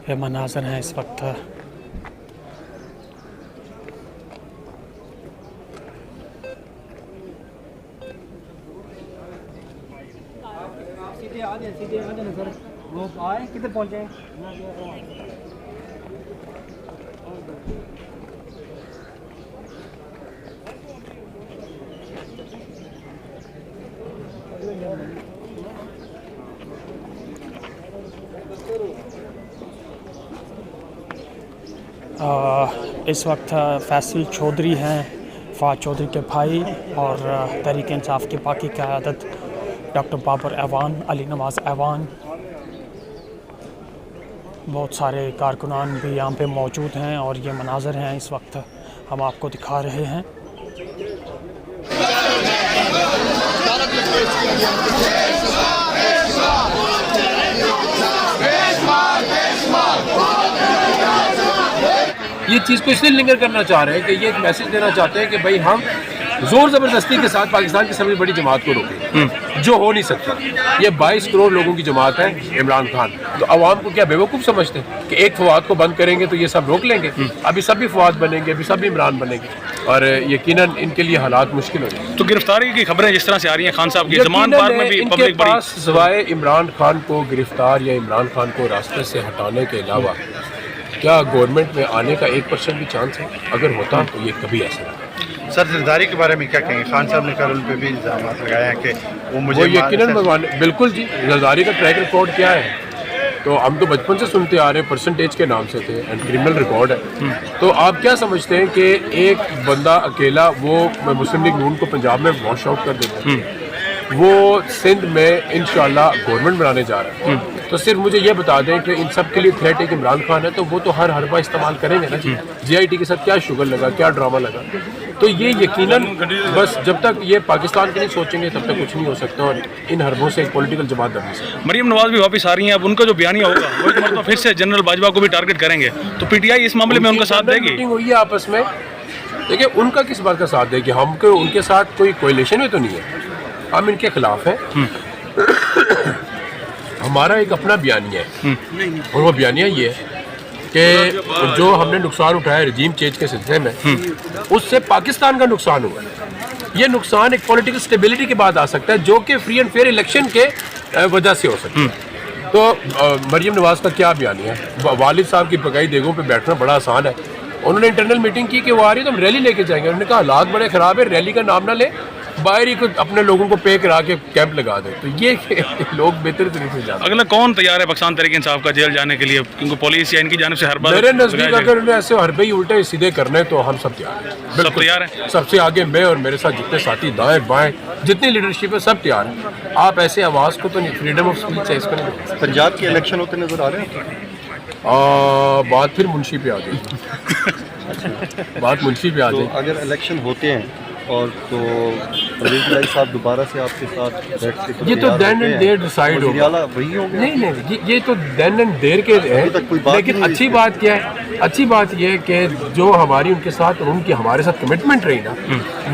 ये मनाज़र हैं इस वक्त। सीधे आ जाए सर, वो आए किधर पहुँचे? इस वक्त फैसल चौधरी हैं, फ़ाज़ चौधरी के भाई, और तहरीक इंसाफ की बाकी क़यादत डॉक्टर बाबर ऐवान, अली नवाज़ ऐवान, बहुत सारे कारकुनान भी यहाँ पे मौजूद हैं। और ये मनाज़र हैं इस वक्त हम आपको दिखा रहे हैं। ये चीज़ को इसलिए लिंगर करना चाह रहे हैं कि ये एक मैसेज देना चाहते हैं कि भाई हम जोर ज़बरदस्ती के साथ पाकिस्तान की सबसे बड़ी जमात को रोकें, जो हो नहीं सकता। ये 22 करोड़ लोगों की जमात है इमरान खान, तो अवाम को क्या बेवकूफ़ समझते हैं कि एक फवाद को बंद करेंगे तो ये सब रोक लेंगे? अभी सब भी फवाद बनेंगे, अभी सब भी इमरान बनेंगे, और यकीनन इनके लिए हालात मुश्किल हो जाएंगे। तो गिरफ्तारी की खबरें जिस तरह से आ रही हैं खान साहब की, ज़मान पार्क में भी इनके पास सिवाय इमरान खान को गिरफ्तार या इमरान खान को रास्ते से हटाने के अलावा क्या गवर्नमेंट में आने का 1% भी चांस है? अगर होता तो ये कभी ऐसा नहीं। सर जरदारी के बारे में क्या कहेंगे? खान साहब ने कल उन पर भी इल्ज़ाम लगाए हैं कि वो मुझे यकीनन बिल्कुल जी, जरदारी का ट्रैक रिकॉर्ड क्या है? तो हम तो बचपन से सुनते आ रहे हैं, परसेंटेज के नाम से थे, एंड क्रिमिनल रिकॉर्ड है। तो आप क्या समझते हैं कि एक बंदा अकेला वो मुस्लिम लीग नून को पंजाब में वॉश आउट कर देता है? वो सिंध में इंशाल्लाह गवर्नमेंट बनाने जा रहा है, तो सिर्फ मुझे ये बता दें कि इन सब के लिए थ्रेट एक इमरान खान है, तो वो तो हर हरबा इस्तेमाल करेंगे ना। जीआईटी के साथ क्या शुगर लगा, क्या ड्रामा लगा? तो ये यकीनन बस जब तक ये पाकिस्तान के नहीं सोचेंगे तब तक कुछ नहीं हो सकता, और इन हरबों से एक पॉलिटिकल जमात दबनी सकती। मरीम नवाज भी वापस आ रही हैं, अब उनका जो बयानिया होगा वो एक मतलब फिर से जनरल बाजवा को भी टारगेट करेंगे, तो पीटीआई इस मामले में उनका साथ देगी? मीटिंग हुई है आपस में, देखिए उनका किस बात का साथ देगी? हमको उनके साथ कोई कोलिशन में तो नहीं है, हम इनके खिलाफ हैं। हमारा एक अपना बयानिया है, और वो बयानिया ये है कि जो हमने नुकसान उठाया रजीम चेंज के सिलसिले में, उससे पाकिस्तान का नुकसान हुआ है। ये नुकसान एक पॉलिटिकल स्टेबिलिटी के बाद आ सकता है, जो कि फ्री एंड फेयर इलेक्शन के वजह से हो सकता है। तो मरीम नवाज का क्या बयानिया है? वालिद साहब की पकाई देगों पे बैठना बड़ा आसान है। उन्होंने इंटरनल मीटिंग की कि वो आ रही है तो हम रैली लेके जाएंगे। उन्होंने कहा हालात बड़े ख़राब है, रैली का नाम ना ले, बाहर ही कुछ अपने लोगों को पे करा के कैंप लगा दे, तो ये लोग बेहतर तरीके से जाते हैं। अगला कौन तैयार है पाकिस्तान तहरीक इंसाफ का जेल जाने के लिए? क्योंकि पुलिस या इनकी जानिब से हर बार मेरे नज़दीक अगर उन्हें ऐसे हरबे ही उल्टे सीधे करने तो हम सब तैयार हैं, सब तैयार हैं। सबसे आगे मैं और मेरे साथ जितने साथी दाएं बाएं जितनी लीडरशिप है सब तैयार हैं। आप ऐसे आवाज़ को तो नहीं, फ्रीडम ऑफ स्पीच है, इसको नहीं। पंजाब के इलेक्शन होते नजर आ रहे हैं? बात फिर मुंशी पे आ गई। बात मुंशी पे आ गई। अगर इलेक्शन होते हैं और तो परवेज़ इलाही साहब दोबारा से आपके साथ बैठ के ये तो देन एंड देयर डिसाइड होगा। वही होगा? नहीं, ये तो देन एंड देयर के है, लेकिन अच्छी बात क्या है? अच्छी बात ये है कि जो हमारी उनके साथ और उनकी हमारे साथ कमिटमेंट रही ना,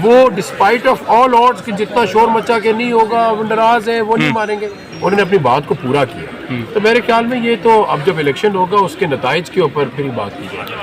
वो डिस्पाइट ऑफ ऑल ऑड्स कि जितना शोर मचा के नहीं होगा, वो नाराज है, वो नहीं मानेंगे, उन्होंने अपनी बात को पूरा किया। तो मेरे ख्याल में ये तो अब जब इलेक्शन होगा उसके नताइज के ऊपर फिर बात की जाएगी।